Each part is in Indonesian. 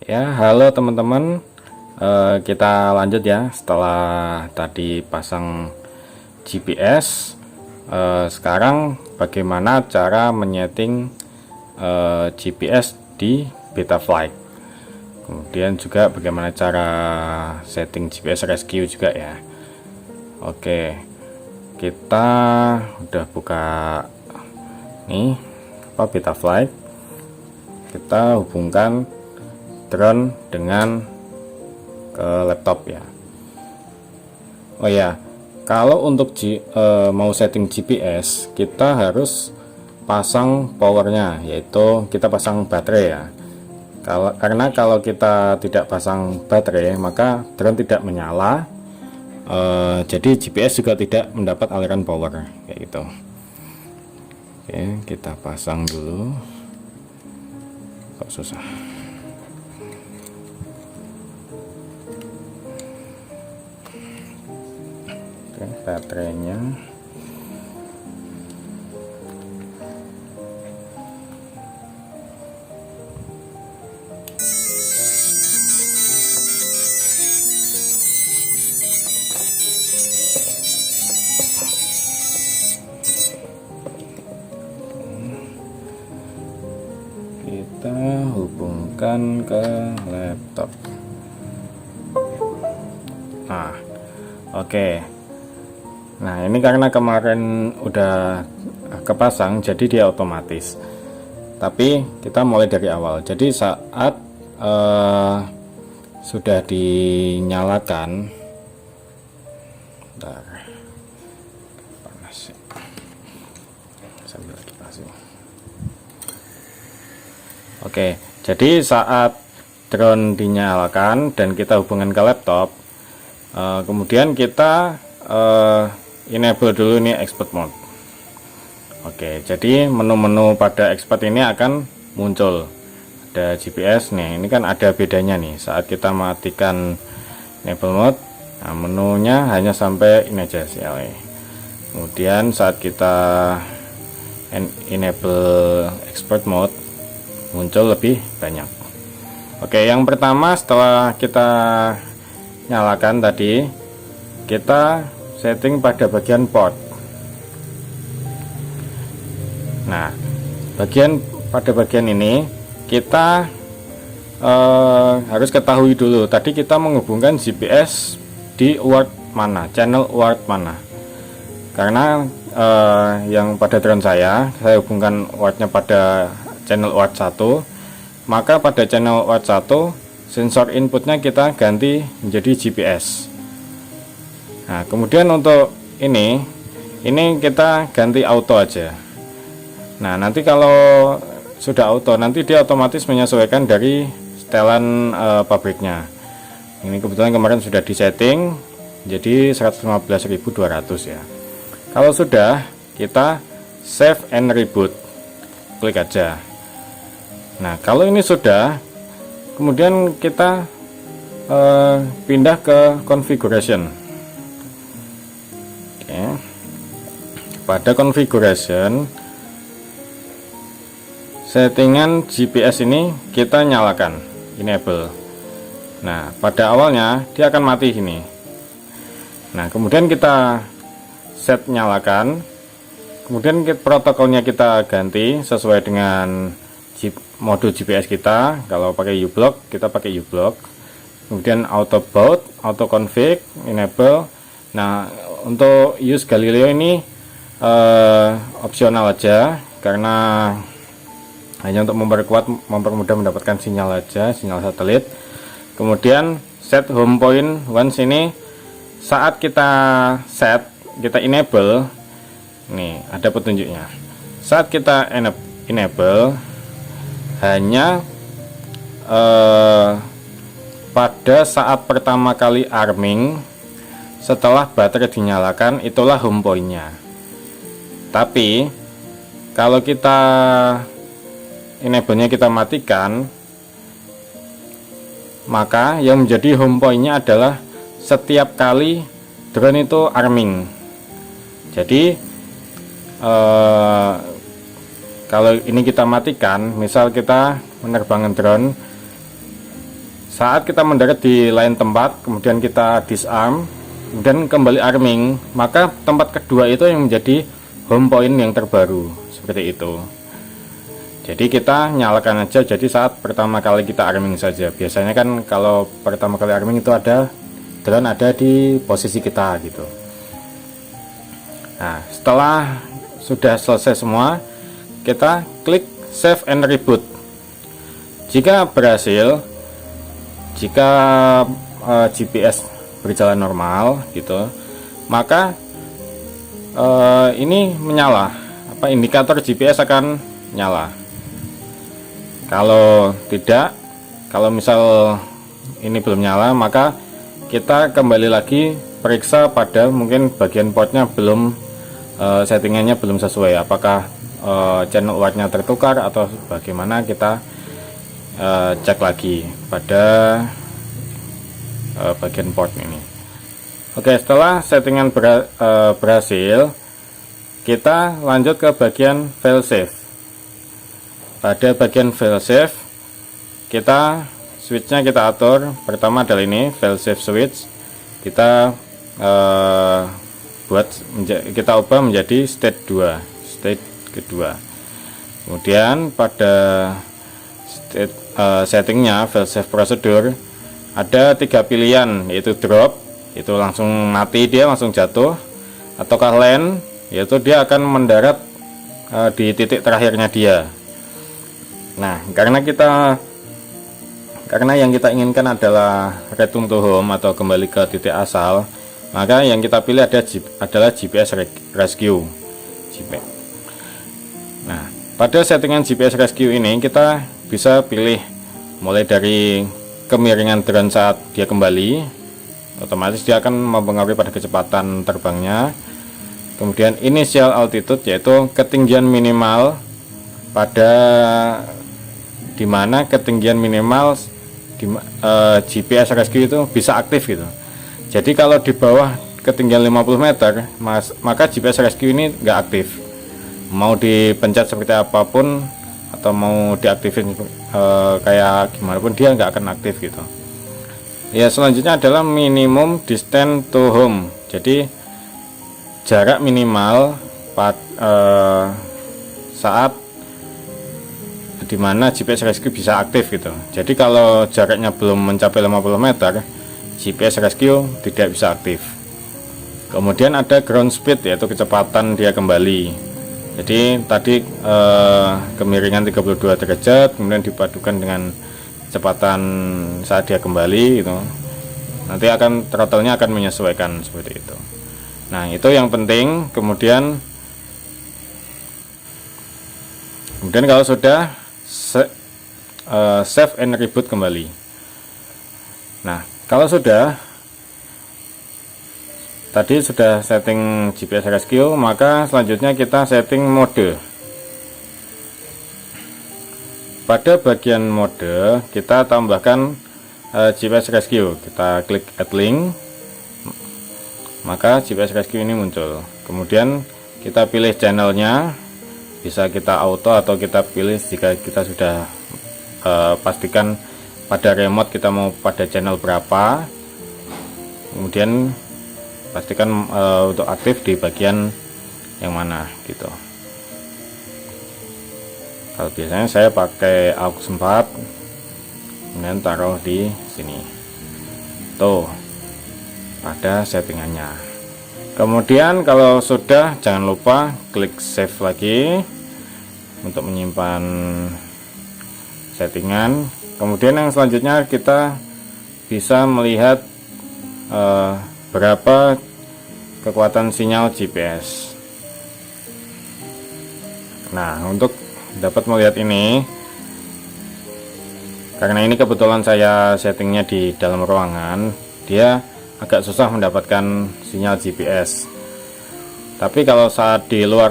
Ya, halo teman-teman. Kita lanjut ya. Setelah tadi pasang GPS, sekarang bagaimana cara menyeting GPS di Betaflight. Kemudian juga bagaimana cara setting GPS rescue juga ya. Oke, kita udah buka nih Betaflight. Kita hubungkan drone dengan ke laptop ya. Oh ya, kalau untuk mau setting GPS kita harus pasang powernya, yaitu kita pasang baterai ya. Karena kalau kita tidak pasang baterai maka drone tidak menyala, jadi GPS juga tidak mendapat aliran power kayak gitu. Oke, kita pasang dulu. Kok susah. Baterainya kita hubungkan ke laptop. Nah, oke. Nah, ini karena kemarin udah kepasang jadi dia otomatis. Tapi kita mulai dari awal. Jadi saat sudah dinyalakan, bentar, panas sambil kipas. Oke, jadi saat drone dinyalakan dan kita hubungkan ke laptop, kemudian kita enable dulu nih expert mode. Oke, jadi menu-menu pada expert ini akan muncul. Ada GPS nih, ini kan ada bedanya nih saat kita matikan enable mode. Nah, menunya hanya sampai ini aja CLE. Kemudian saat kita enable expert mode muncul lebih banyak. Oke, yang pertama setelah kita nyalakan tadi, kita setting pada bagian port. Nah, pada bagian ini kita harus ketahui dulu tadi kita menghubungkan GPS di UART mana, channel UART mana. Karena yang pada drone saya hubungkan UART-nya pada channel UART 1, maka pada channel UART 1 sensor inputnya kita ganti menjadi GPS. Nah, kemudian untuk ini kita ganti auto aja. Nah, nanti kalau sudah auto, nanti dia otomatis menyesuaikan dari setelan pabriknya. Ini kebetulan kemarin sudah disetting jadi 115.200 ya. Kalau sudah, kita save and reboot, klik aja. Nah, kalau ini sudah, kemudian kita pindah ke configuration. Oke. Pada configuration, settingan GPS ini kita nyalakan, enable. Nah, pada awalnya dia akan mati ini. Nah, kemudian kita set nyalakan, kemudian protokolnya kita ganti sesuai dengan mode GPS kita. Kalau pakai U-block, kita pakai U-block. Kemudian auto boot, auto config, enable. Nah, untuk use Galileo ini opsional aja, karena hanya untuk mempermudah mendapatkan sinyal aja, sinyal satelit. Kemudian set home point once ini saat kita kita enable, nih ada petunjuknya. Saat kita enable hanya pada saat pertama kali arming setelah baterai dinyalakan, itulah home point-nya. Tapi kalau kita enable-nya kita matikan, maka yang menjadi home point-nya adalah setiap kali drone itu arming. Jadi kalau ini kita matikan, misal kita menerbangkan drone saat kita mendarat di lain tempat, kemudian kita disarm, kemudian kembali arming, maka tempat kedua itu yang menjadi home point yang terbaru, seperti itu. Jadi kita nyalakan aja, jadi saat pertama kali kita arming saja. Biasanya kan kalau pertama kali arming itu ada drone ada di posisi kita gitu. Nah, setelah sudah selesai semua, kita klik save and reboot. Jika berhasil, jika GPS berjalan normal gitu, maka ini menyala, indikator GPS akan nyala. Kalau tidak, kalau misal ini belum nyala, maka kita kembali lagi periksa pada mungkin bagian portnya belum, settingannya belum sesuai, apakah channel UART-nya tertukar atau bagaimana, kita cek lagi pada bagian port ini. Oke, setelah settingan berhasil, kita lanjut ke bagian failsafe. Pada bagian failsafe, kita switchnya kita atur. Pertama adalah ini failsafe switch, kita kita ubah menjadi state 2, state kedua. Kemudian pada settingnya failsafe procedure ada 3 pilihan, yaitu drop, itu langsung mati, dia langsung jatuh, ataukah land, yaitu dia akan mendarat di titik terakhirnya dia. Nah, karena yang kita inginkan adalah return to home atau kembali ke titik asal, maka yang kita pilih adalah GPS rescue. Nah, pada settingan GPS rescue ini kita bisa pilih mulai dari kemiringan drone saat dia kembali, otomatis dia akan mempengaruhi pada kecepatan terbangnya. Kemudian initial altitude, yaitu ketinggian minimal, pada dimana ketinggian minimal GPS rescue itu bisa aktif gitu. Jadi kalau di bawah ketinggian 50 meter, maka GPS rescue ini nggak aktif. Mau dipencet seperti apapun atau mau diaktifin kayak gimana pun, dia nggak akan aktif gitu. Ya, selanjutnya adalah minimum distance to home. Jadi jarak minimal saat dimana GPS rescue bisa aktif gitu. Jadi kalau jaraknya belum mencapai 50 meter, GPS rescue tidak bisa aktif. Kemudian ada ground speed, yaitu kecepatan dia kembali. Jadi tadi kemiringan 32 derajat, kemudian dipadukan dengan kecepatan saat dia kembali gitu. Nanti throttle-nya akan menyesuaikan seperti itu. Nah, itu yang penting. Kemudian kalau sudah save and reboot kembali. Nah, kalau tadi sudah setting GPS rescue, maka selanjutnya kita setting mode. Pada bagian mode kita tambahkan GPS rescue. Kita klik add link, maka GPS rescue ini muncul. Kemudian kita pilih channelnya, bisa kita auto atau kita pilih jika kita sudah pastikan pada remote kita mau pada channel berapa. Kemudian pastikan untuk aktif di bagian yang mana gitu. Kalau biasanya saya pakai aux 4, kemudian taruh di sini tuh pada settingannya. Kemudian kalau sudah, jangan lupa klik save lagi untuk menyimpan settingan. Kemudian yang selanjutnya kita bisa melihat berapa kekuatan sinyal GPS. Nah, untuk dapat melihat ini, karena ini kebetulan saya settingnya di dalam ruangan, dia agak susah mendapatkan sinyal GPS. Tapi kalau saat di luar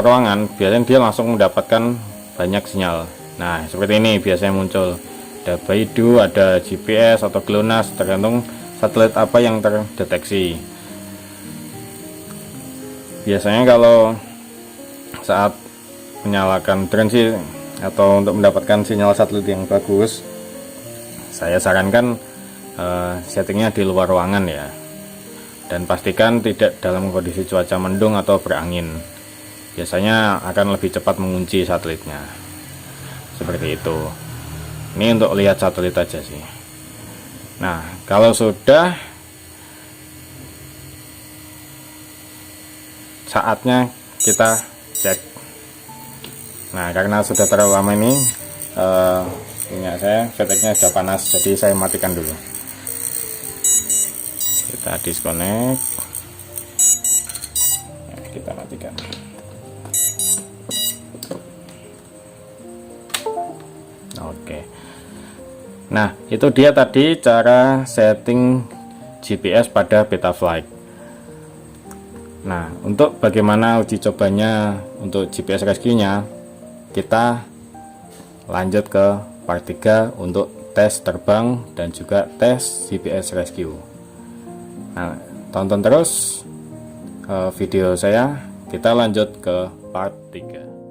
ruangan, biasanya dia langsung mendapatkan banyak sinyal. Nah, seperti ini biasanya muncul. Ada Beidou, ada GPS atau GLONASS, tergantung satelit apa yang terdeteksi. Biasanya kalau saat menyalakan drone sih, atau untuk mendapatkan sinyal satelit yang bagus, saya sarankan settingnya di luar ruangan ya, dan pastikan tidak dalam kondisi cuaca mendung atau berangin. Biasanya akan lebih cepat mengunci satelitnya. Seperti itu. Ini untuk lihat satelit aja sih. Nah, kalau sudah, saatnya kita cek. Nah, karena sudah terlalu lama ini minyak saya settingnya sudah panas, jadi saya matikan dulu. Kita disconnect, kita matikan. Oke. Nah, itu dia tadi cara setting GPS pada Betaflight. Nah, untuk bagaimana uji cobanya untuk GPS rescue-nya, kita lanjut ke part 3 untuk tes terbang dan juga tes GPS rescue. Nah, tonton terus video saya, kita lanjut ke part 3.